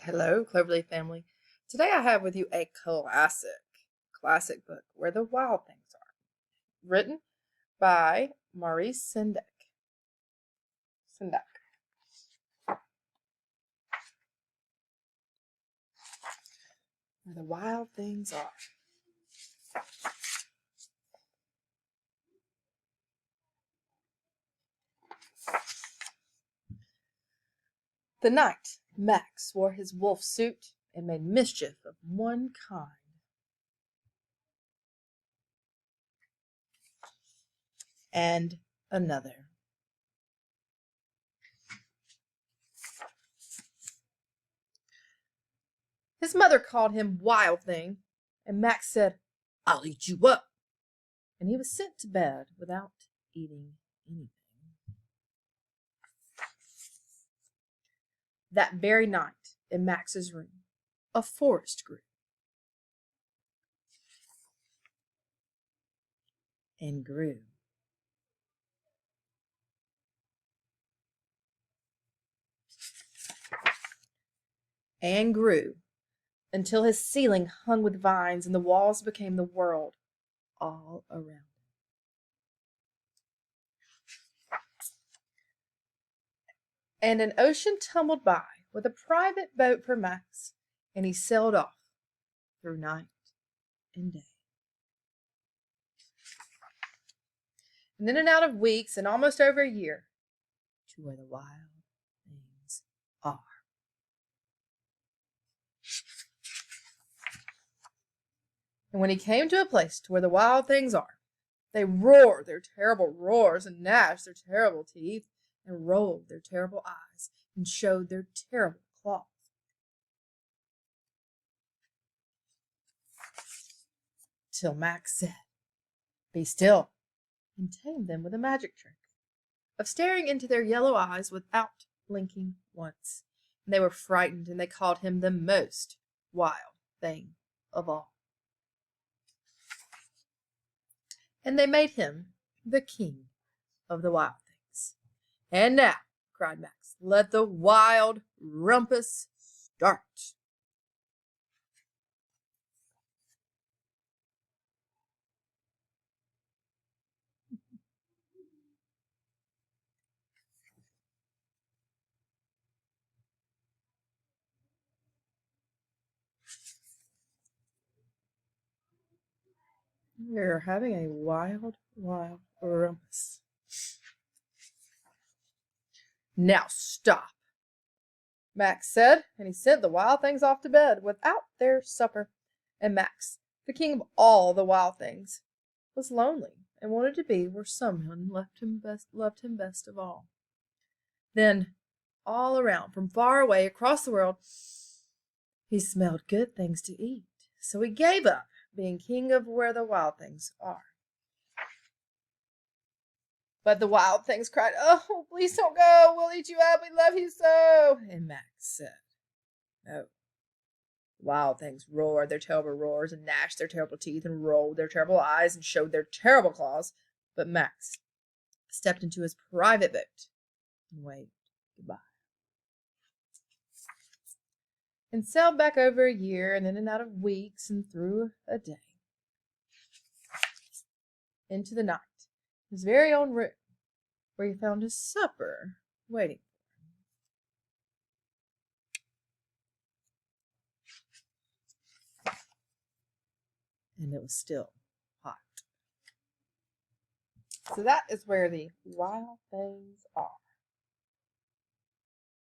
Hello, Cloverleaf family. Today I have with you a classic book, Where the Wild Things Are, written by Maurice Sendak. Where the Wild Things Are. The night Max wore his wolf suit and made mischief of one kind and another. His mother called him Wild Thing, and Max said, "I'll eat you up." And he was sent to bed without eating anything. That very night, in Max's room, a forest grew and grew and grew until his ceiling hung with vines and the walls became the world all around. And an ocean tumbled by with a private boat for Max, and he sailed off through night and day. And in and out of weeks and almost over a year to where the wild things are. And when he came to a place to where the wild things are, they roared their terrible roars and gnashed their terrible teeth and rolled their terrible eyes and showed their terrible claws. Till Max said, "Be still," and tamed them with a magic trick of staring into their yellow eyes without blinking once. And they were frightened, and they called him the most wild thing of all. And they made him the king of the wild things. "And now," cried Max, "let the wild rumpus start." We're having a wild rumpus. "Now stop," Max said, and he sent the wild things off to bed without their supper. And Max, the king of all the wild things, was lonely and wanted to be where someone loved him best of all. Then, all around, from far away across the world, he smelled good things to eat. So he gave up being king of where the wild things are. But the wild things cried, "Oh, please don't go. We'll eat you up. We love you so." And Max said, "No." Wild things roared their terrible roars and gnashed their terrible teeth and rolled their terrible eyes and showed their terrible claws. But Max stepped into his private boat and waved goodbye. And sailed back over a year and in and out of weeks and through a day. Into the night, his very own room, where he found his supper waiting for him. And it was still hot. So that is where the wild things are.